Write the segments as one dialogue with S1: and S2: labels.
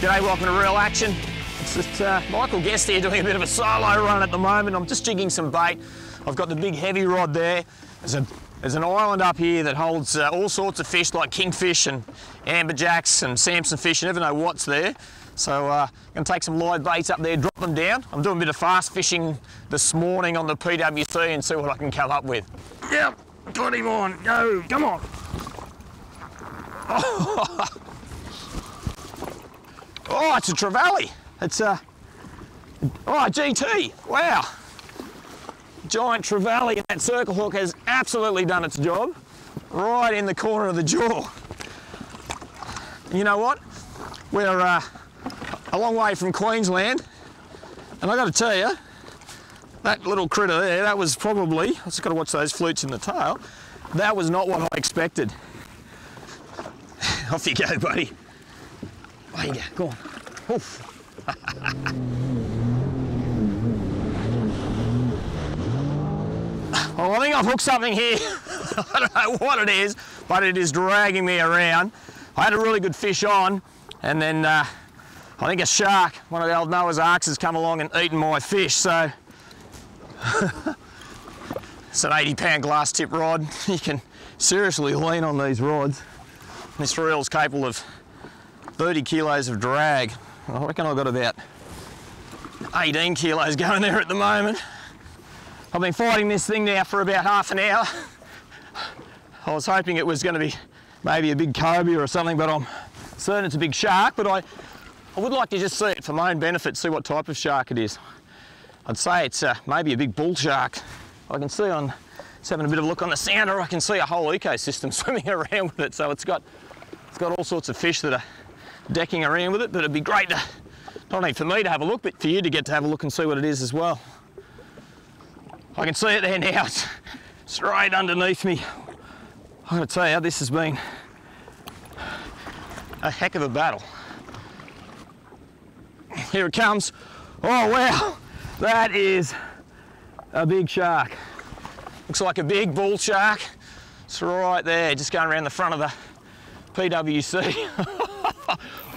S1: G'day, welcome to Real Action. It's just Michael Guesty doing a bit of a solo run at the moment. I'm just jigging some bait. I've got the big heavy rod there. There's an island up here that holds all sorts of fish like kingfish and amberjacks and Samson fish. You never know what's there. So I'm going to take some live baits up there, drop them down. I'm doing a bit of fast fishing this morning on the PWC and see what I can come up with. Yep, got him on. Go, come on. Oh, it's a trevally. It's a, GT, wow. Giant trevally, and that circle hook has absolutely done its job. Right in the corner of the jaw. And you know what? We're a long way from Queensland, and I got to tell you, that little critter there, that was probably, I just got to watch those flutes in the tail, that was not what I expected. Off you go, buddy. There you go, go on. Oof. Well, I think I've hooked something here. I don't know what it is, but it is dragging me around. I had a really good fish on, and then I think a shark, one of the old Noah's Arks, has come along and eaten my fish, so it's an 80-pound glass tip rod. You can seriously lean on these rods. This reel's capable of 30 kilos of drag. I reckon I've got about 18 kilos going there at the moment. I've been fighting this thing now for about half an hour. I was hoping it was going to be maybe a big cobia or something, but I'm certain it's a big shark. But I would like to just see it for my own benefit, see what type of shark it is. I'd say it's maybe a big bull shark. I can see on, just having a bit of a look on the sounder, I can see a whole ecosystem swimming around with it. So it's got all sorts of fish that are decking around with it, but it'd be great to, not only for me to have a look, but for you to get to have a look and see what it is as well. I can see it there now, it's straight underneath me. I've got to tell you, this has been a heck of a battle. Here it comes. Oh wow, that is a big shark. Looks like a big bull shark. It's right there, just going around the front of the PWC.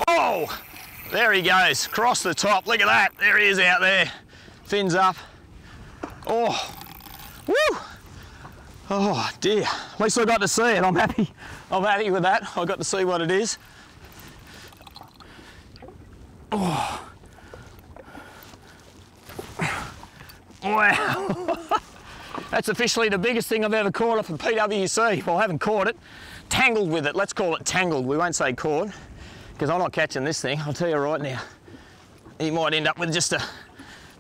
S1: Oh, there he goes, across the top. Look at that, there he is out there. Fins up. Oh, woo! Oh dear, at least I got to see it. I'm happy with that. I got to see what it is. Oh. Wow. That's officially the biggest thing I've ever caught off a PWC. Well, I haven't caught it. Tangled with it, let's call it tangled. We won't say caught, because I'm not catching this thing, I'll tell you right now. He might end up with just a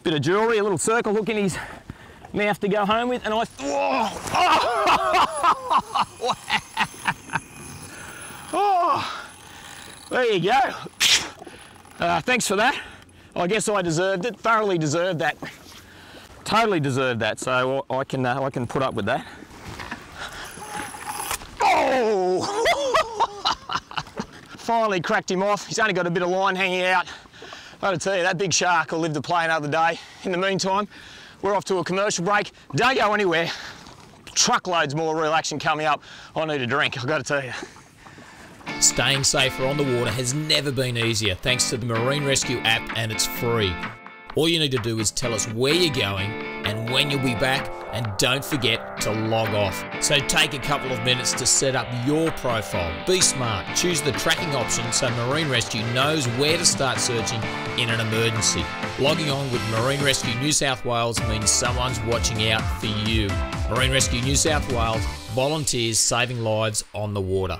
S1: bit of jewellery, a little circle hook in his mouth to go home with, and I, whoa! Oh, oh, there you go. Thanks for that. I guess I deserved it, thoroughly deserved that. Totally deserved that, so I can put up with that. Oh! Finally cracked him off. He's only got a bit of line hanging out. I gotta tell you, that big shark will live to play another day. In the meantime, we're off to a commercial break. Don't go anywhere. Truckloads more Real Action coming up. I need a drink, I've got to tell you.
S2: Staying safer on the water has never been easier thanks to the Marine Rescue app, and it's free. All you need to do is tell us where you're going and when you'll be back, and don't forget to log off. So take a couple of minutes to set up your profile. Be smart, choose the tracking option so Marine Rescue knows where to start searching in an emergency. Logging on with Marine Rescue New South Wales means someone's watching out for you. Marine Rescue New South Wales, volunteers saving lives on the water.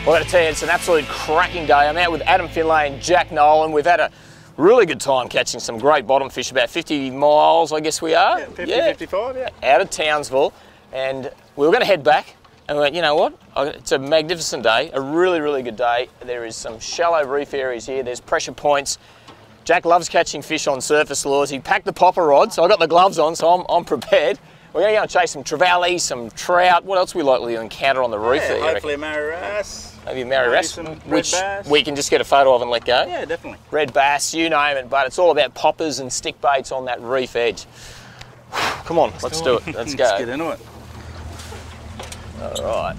S1: Well, I've got to tell you, it's an absolute cracking day. I'm out with Adam Finlay and Jack Nolan. We've had a really good time catching some great bottom fish, about 50 miles, I guess we are.
S3: Yeah, 50, 55, yeah.
S1: Out of Townsville. And we were going to head back. And we went, you know what? It's a magnificent day, a really, really good day. There is some shallow reef areas here. There's pressure points. Jack loves catching fish on surface lures. He packed the popper rod, so I got the gloves on, so I'm prepared. We're going to go and chase some trevally, some trout. What else are we likely to encounter on the reef there?
S3: Hopefully a Mary Wrasse.
S1: Maybe a Mary Wrasse, which
S3: bass.
S1: we can just get a photo of and let go.
S3: Yeah, definitely.
S1: Red bass, you name it, but it's all about poppers and stick baits on that reef edge. Come on, let's do it. Let's go.
S3: Let's get into it.
S1: All right.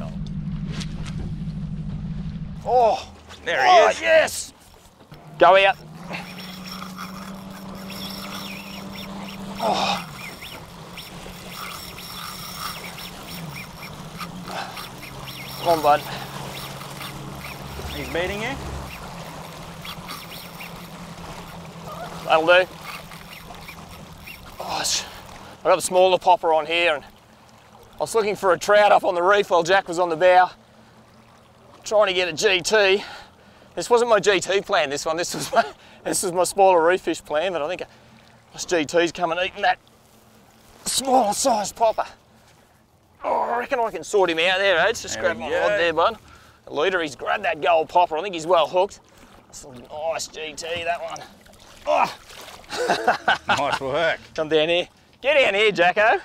S1: Oh,
S3: there he is.
S1: Yes. Go out. Oh. Come on, bud.
S3: He's beating you?
S1: That'll do. Oh, I got the smaller popper on here, and I was looking for a trout up on the reef while Jack was on the bow, trying to get a GT. This wasn't my GT plan, this one. This was my smaller reef fish plan, but I think this GT's come and eaten that smaller size popper. Oh, I reckon I can sort him out there, Ed. Just grab my rod there, bud. The leader, he's grabbed that gold popper. I think he's well hooked. That's a nice GT, that one. Oh.
S3: Nice work.
S1: Come down here. Get down here, Jacko.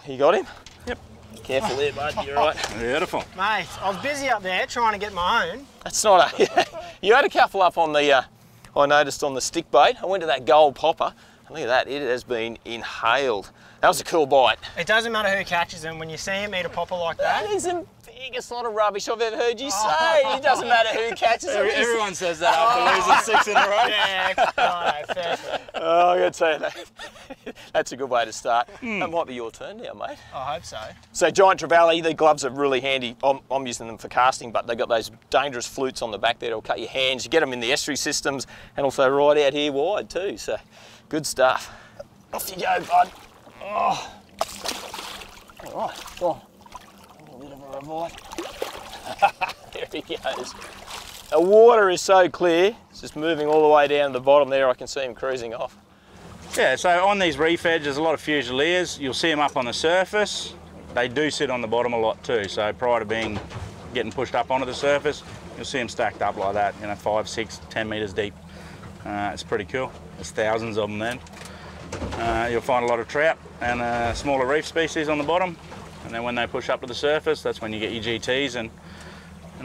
S1: You got him?
S3: Yep.
S1: Careful there, bud. You're right.
S3: Beautiful.
S4: Mate, I was busy up there trying to get my own.
S1: That's not a... You had a couple up on the... I noticed on the stick bait. I went to that gold popper. And look at that. It has been inhaled. That was a cool bite.
S4: It doesn't matter who catches them. When you see him eat a popper like that.
S1: That is the biggest lot of rubbish I've ever heard you say. It doesn't matter who catches them.
S3: Everyone says that after losing 6 in a row.
S4: Yeah, fair.
S1: Oh, I got to tell you that. That's a good way to start. That might be your turn now, mate.
S4: I hope so.
S1: So giant trevally, the gloves are really handy. I'm using them for casting, but they've got those dangerous flutes on the back there that'll cut your hands. You get them in the estuary systems and also right out here wide too. So good stuff. Off you go, bud. Oh. All right, go on. A little bit of a revive. There he goes. The water is so clear. It's just moving all the way down to the bottom there. I can see him cruising off.
S3: Yeah, so on these reef edges, there's a lot of fusiliers. You'll see them up on the surface. They do sit on the bottom a lot too. So prior to getting pushed up onto the surface, you'll see them stacked up like that, 5, 6, 10 metres deep. It's pretty cool. There's thousands of them then. You'll find a lot of trout and smaller reef species on the bottom. And then when they push up to the surface, that's when you get your GTs and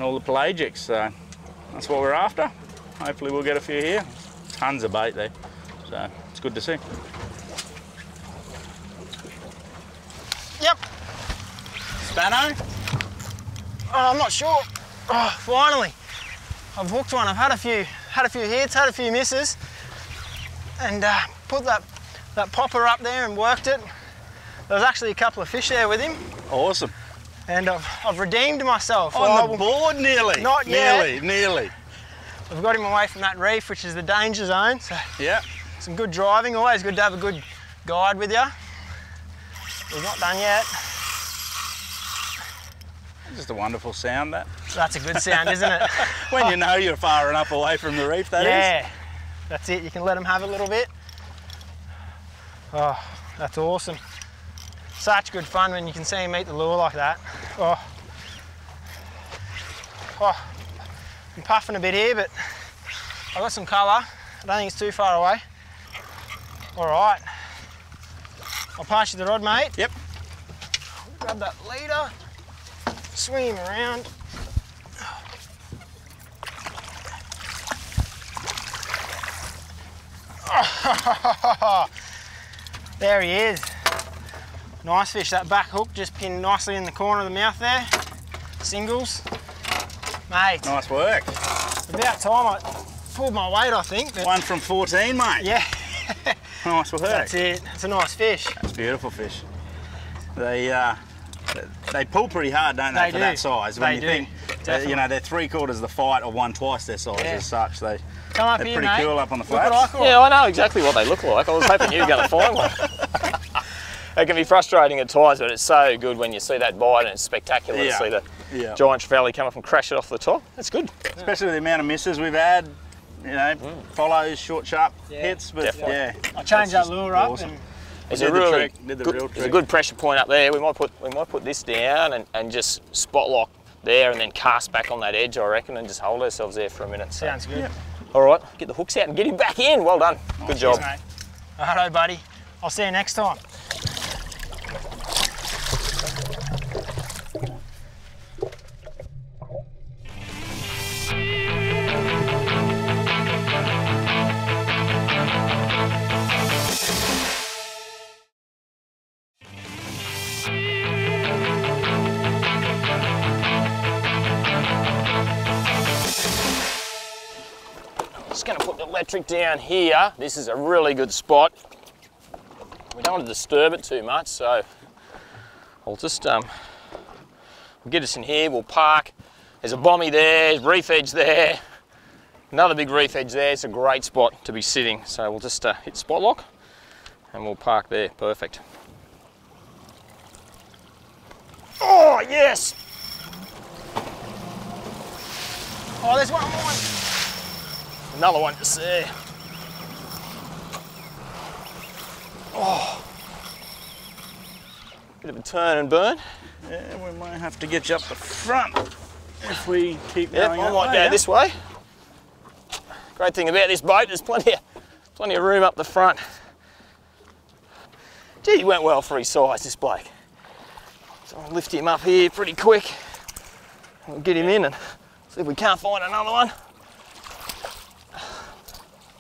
S3: all the pelagics. So that's what we're after. Hopefully we'll get a few here. Tons of bait there. So it's good to see.
S4: Yep.
S3: Spano?
S4: Oh, I'm not sure. Oh, finally. I've hooked one. I've had a few hits, had a few misses, and put that popper up there and worked it. There was actually a couple of fish there with him.
S3: Awesome.
S4: And I've redeemed myself.
S3: On the board nearly.
S4: Not yet.
S3: Nearly.
S4: I've got him away from that reef, which is the danger zone. So
S3: yeah.
S4: Some good driving. Always good to have a good guide with you. He's not done yet.
S3: Just a wonderful sound, that.
S4: That's a good sound, isn't it?
S3: When you know you're far enough away from the reef, that is.
S4: Yeah. That's it, you can let them have a little bit. Oh, that's awesome. Such good fun when you can see them eat the lure like that. Oh. Oh. I'm puffing a bit here, but I've got some colour. I don't think it's too far away. All right. I'll pass you the rod, mate.
S3: Yep.
S4: Grab that leader, swing him around. There he is. Nice fish. That back hook just pinned nicely in the corner of the mouth there. Singles. Mate.
S3: Nice work.
S4: About time I pulled my weight, I think. But
S3: 1 from 14, mate.
S4: yeah.
S3: Nice work.
S4: That's it. It's a nice fish.
S3: That's beautiful fish. They pull pretty hard, don't they, for that size? When you think, you know, they're 3/4 the fight or 1 twice their size as such. They're
S4: here,
S3: pretty
S4: mate.
S3: cool up on the
S4: Look what
S3: flats.
S4: I caught.
S2: Yeah, I know exactly what they look like. I was hoping you were going to find one. It can be frustrating at times, but it's so good when you see that bite, and it's spectacular to see the giant trevally come up and crash it off the top. That's good.
S3: Especially the amount of misses we've had, you know, follows, short, sharp hits. But
S2: definitely.
S4: I changed that lure up and
S2: It's
S3: did
S2: a really
S3: the trick, did the real trick.
S2: It's a good pressure point up there. We might put this down and just spot lock there, and then cast back on that edge, I reckon, and just hold ourselves there for a minute. So.
S4: sounds good.
S3: Yeah.
S2: All right, get the hooks out and get him back in. Well done. Good job.
S4: Cheers, mate. Righto, buddy. I'll see you next time.
S2: Just going to put the electric down here. This is a really good spot. We don't want to disturb it too much, so I'll just we'll get us in here. We'll park. There's a bommy there, there's reef edge there, another big reef edge there. It's a great spot to be sitting. So we'll just hit spot lock and we'll park there. Perfect. Oh yes!
S4: Oh, there's one more.
S2: Another one just there. Oh. Bit of a turn and burn.
S3: Yeah, we might have to get you up the front if we keep going.
S2: I might go this way. Great thing about this boat, there's plenty of room up the front. Gee, he went well for his size, this bloke. So I'll lift him up here pretty quick. We'll get him in and see if we can't find another one.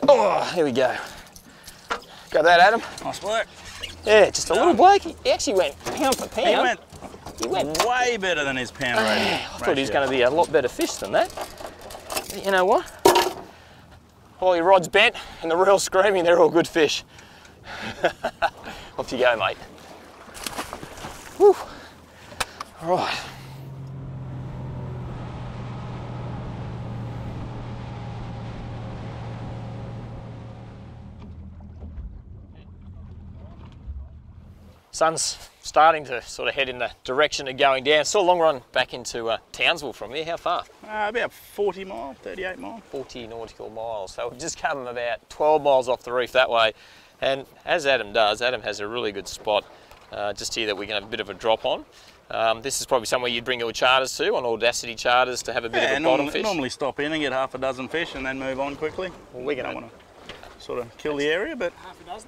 S2: Oh, here we go. Got that, Adam?
S3: Nice work.
S2: Yeah, just a little bloke. He actually went pound for pound.
S3: He went way better than his pound rating.
S2: I thought he was going to be a lot better fish than that. But you know what? All your rod's bent and the reel's screaming, they're all good fish. Off you go, mate. Whew. All right. Sun's starting to sort of head in the direction of going down. Still a long run back into Townsville from here. How far?
S3: About 40 mile, 38 mile. 40
S2: nautical miles. So we've just come about 12 miles off the reef that way. And as Adam does, Adam has a really good spot just here that we can have a bit of a drop on. This is probably somewhere you'd bring your charters to, on Audacity charters, to have a bit of a bottom fish.
S3: Normally stop in and get half a dozen fish and then move on quickly.
S2: Well, we're going to
S3: want to sort of kill the area, but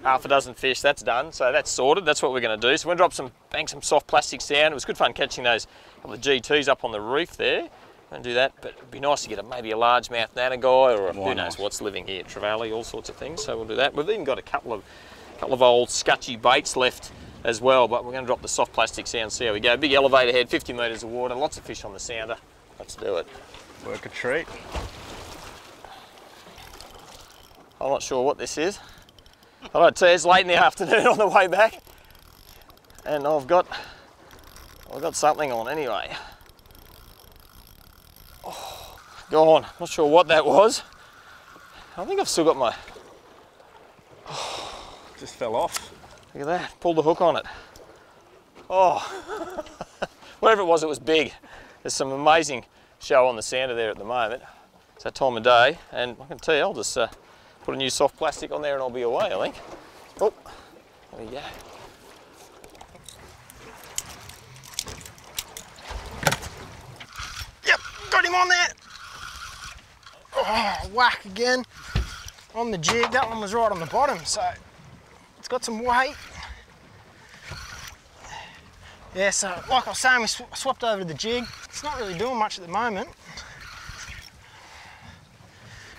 S2: half a dozen fish, that's done. So that's sorted. That's what we're going to do. So we're going to bang some soft plastics down. It was good fun catching those couple of G2s up on the reef there. We're going to do that, but it'd be nice to get maybe a largemouth nana guy, or who knows what's living here, trevally, all sorts of things. So we'll do that. We've even got a couple of old scutchy baits left as well, but we're going to drop the soft plastics down and see how we go. Big elevator head, 50 metres of water, lots of fish on the sounder. Let's do it.
S3: Work a treat.
S2: I'm not sure what this is. I don't tell you, it's late in the afternoon on the way back, and I've got something on anyway. Oh, gone. Not sure what that was. I think I've still got my.
S3: Oh, just fell off.
S2: Look at that. Pulled the hook on it. Oh, whatever it was big. There's some amazing show on the sounder there at the moment. It's that time of day, and I can tell you, I'll just
S1: Put a new soft plastic on there and I'll be away, I think. Oh, there we go.
S4: Yep, got him on there. Oh, whack again on the jig. That one was right on the bottom, so it's got some weight. Yeah, so like I was saying, we swapped over to the jig. It's not really doing much at the moment.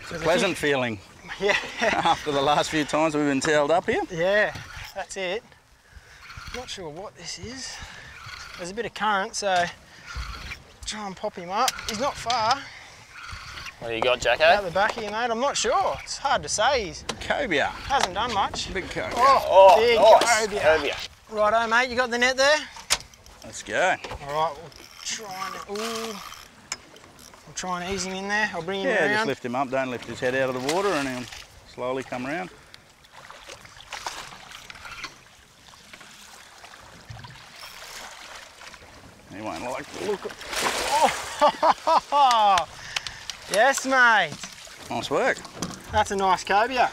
S3: It's a pleasant feeling.
S4: Yeah.
S3: After the last few times we've been tailed up here.
S4: Yeah, that's it. Not sure what this is. There's a bit of current, so try and pop him up. He's not far.
S1: What do you got, Jacko?
S4: Out the back here, mate. I'm not sure. It's hard to say. He's
S3: Cobia.
S4: hasn't done much.
S3: Big cobia.
S4: Oh, big
S1: nice.
S4: cobia. Righto, mate. You got the net there?
S3: Let's go.
S4: All right, we'll try and. Ooh. I'll try and ease him in there. I'll bring him around.
S3: Yeah, just lift him up. Don't lift his head out of the water, and he'll slowly come around. He won't like the look.
S4: Oh, yes, mate.
S3: Nice work.
S4: That's a nice cobia.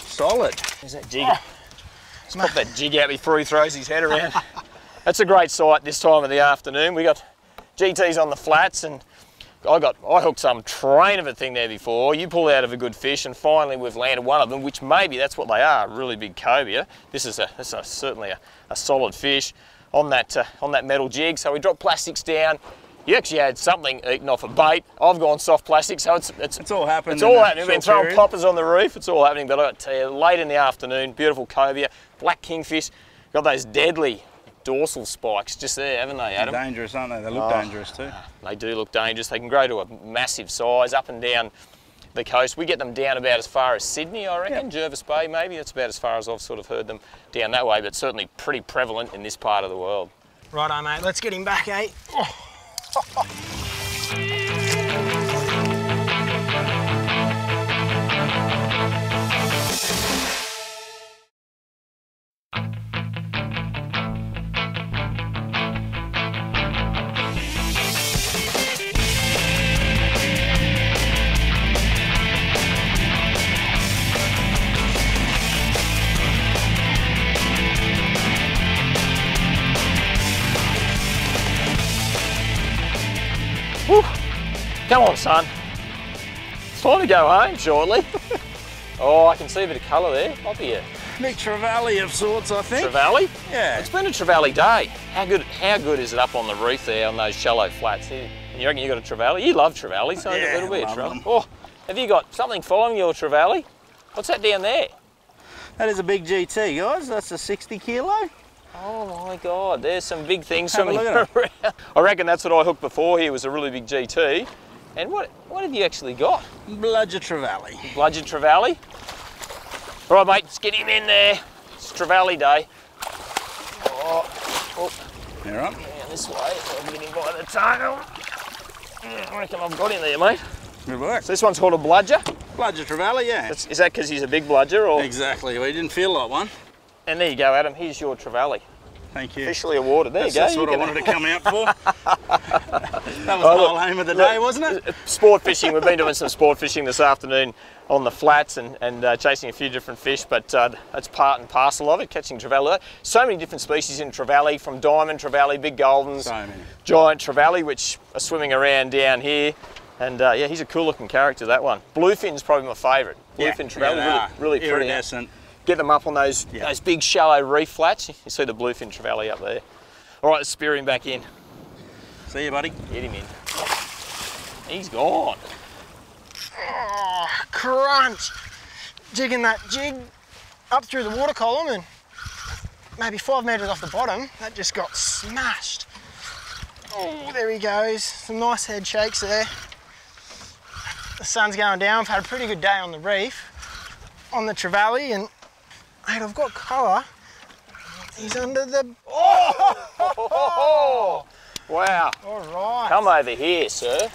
S3: Solid.
S1: There's that jig. Let's pop that jig out before he throws his head around. That's a great sight this time of the afternoon. We got GTs on the flats, and I hooked some train of a thing there before. You pull out of a good fish, and finally we've landed one of them, which maybe that's what they are, a really big cobia. This is certainly a solid fish on that metal jig. So we dropped plastics down. You actually had something eaten off a bait. I've gone soft plastic, so it's
S3: all happened.
S1: It's all happening. We've been throwing poppers on the reef. It's all happening. But I got to tell you, late in the afternoon, beautiful cobia, black kingfish, got those deadly dorsal spikes just there, haven't they, Adam?
S3: They're dangerous, aren't they? They look dangerous too.
S1: They do look dangerous. They can grow to a massive size up and down the coast. We get them down about as far as Sydney, I reckon. Yep. Jervis Bay, maybe. That's about as far as I've sort of heard them down that way, but certainly pretty prevalent in this part of the world.
S4: Righto, mate. Let's get him back, eh? Oh.
S1: Whew. Come on, son. It's time to go home shortly. Oh, I can see a bit of colour there. Might be a
S3: big trevally of sorts, I think.
S1: Trevally?
S3: Yeah.
S1: It's been a trevally day. How good is it up on the reef there on those shallow flats here? You reckon you got a trevally? You love trevally, so
S3: yeah,
S1: it'll be a trevally.
S3: Them.
S1: Oh, have you got something following your trevally? What's that down there?
S3: That is a big GT, guys. That's a 60 kilo.
S1: Oh my God, there's some big things
S3: Have a
S1: swimming
S3: look
S1: around. I reckon that's what I hooked before here, was a really big GT. And what have you actually got?
S3: Bludger trevally.
S1: Bludger trevally. All right, mate, let's get him in there. It's trevally day. Oh.
S3: You're up.
S1: Down this way, so I'll get him by the tail. I reckon I've got him there, mate.
S3: Good work.
S1: So this one's called a bludger?
S3: Bludger trevally, yeah.
S1: Is that because he's a big bludger, or?
S3: Exactly. We didn't feel like one.
S1: And there you go, Adam. Here's your trevally.
S3: Thank you.
S1: Officially awarded. There you go.
S3: That's what I wanted to come out for. That was the whole aim of the day, wasn't it?
S1: Sport fishing. We've been doing some sport fishing this afternoon on the flats and chasing a few different fish, but that's part and parcel of it, catching trevally. So many different species in trevally, from diamond trevally, big goldens,
S3: so many.
S1: Giant trevally, which are swimming around down here. And yeah, he's a cool looking character, that one. Bluefin's probably my favourite. Bluefin trevally, really pretty.
S3: Iridescent.
S1: Get them up on those big shallow reef flats. You see the bluefin trevally up there. All right, let's spear him back in.
S3: See you, buddy.
S1: Get him in. He's gone.
S4: Oh, crunch. Jigging that jig up through the water column and maybe 5 metres off the bottom. That just got smashed. Oh, there he goes. Some nice head shakes there. The sun's going down. I've had a pretty good day on the reef, on the trevally, and mate, I've got colour. He's under the...
S1: Oh! Wow.
S4: All right.
S1: Come over here, sir.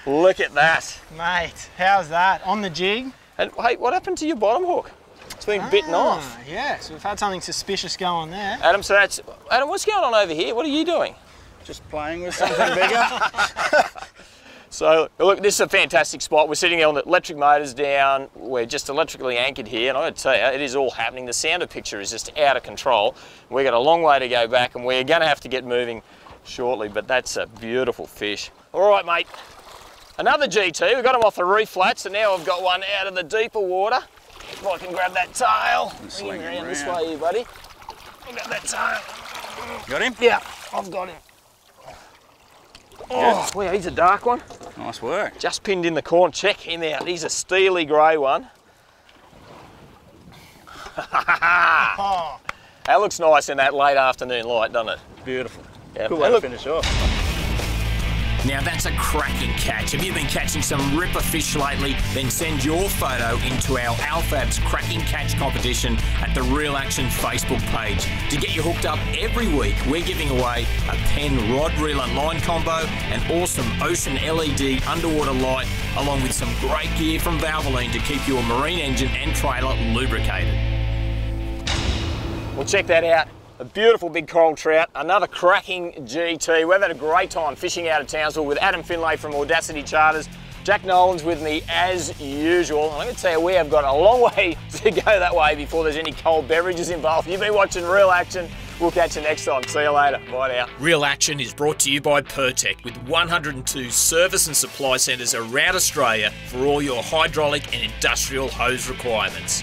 S1: Look at that.
S4: Mate, how's that? On the jig.
S1: And hey, what happened to your bottom hook? It's been bitten off.
S4: Yeah, so we've had something suspicious go on there.
S1: Adam, Adam, what's going on over here? What are you doing?
S3: Just playing with something bigger.
S1: So look, this is a fantastic spot. We're sitting on the electric motors down. We're just electrically anchored here, and I got to tell you, it is all happening. The sounder picture is just out of control. We've got a long way to go back, and we're going to have to get moving shortly, but that's a beautiful fish. All right, mate. Another GT. We got him off the reef flat, so now I've got one out of the deeper water. If I can grab that tail. Bring him around this way here, buddy. I've got that tail.
S3: Got him?
S1: Yeah, I've got him. Oh, wow, he's a dark one.
S3: Nice work.
S1: Just pinned in the corner. Check him out. He's a steely grey one. That looks nice in that late afternoon light, doesn't it?
S3: Beautiful.
S1: Yeah.
S3: Good way to finish off.
S2: Now that's a cracking catch. Have you been catching some ripper fish lately? Then send your photo into our Alfab's Cracking Catch competition at the Real Action Facebook page. To get you hooked up every week, we're giving away a Penn rod, reel and line combo, an awesome Ocean LED underwater light, along with some great gear from Valvoline to keep your marine engine and trailer lubricated.
S1: Well, check that out. A beautiful big coral trout, another cracking GT. We've had a great time fishing out of Townsville with Adam Finlay from Audacity Charters. Jack Nolan's with me as usual. I'm going to tell you, we have got a long way to go that way before there's any cold beverages involved. You've been watching Real Action. We'll catch you next time. See you later. Bye now.
S2: Real Action is brought to you by Pertec, with 102 service and supply centres around Australia for all your hydraulic and industrial hose requirements.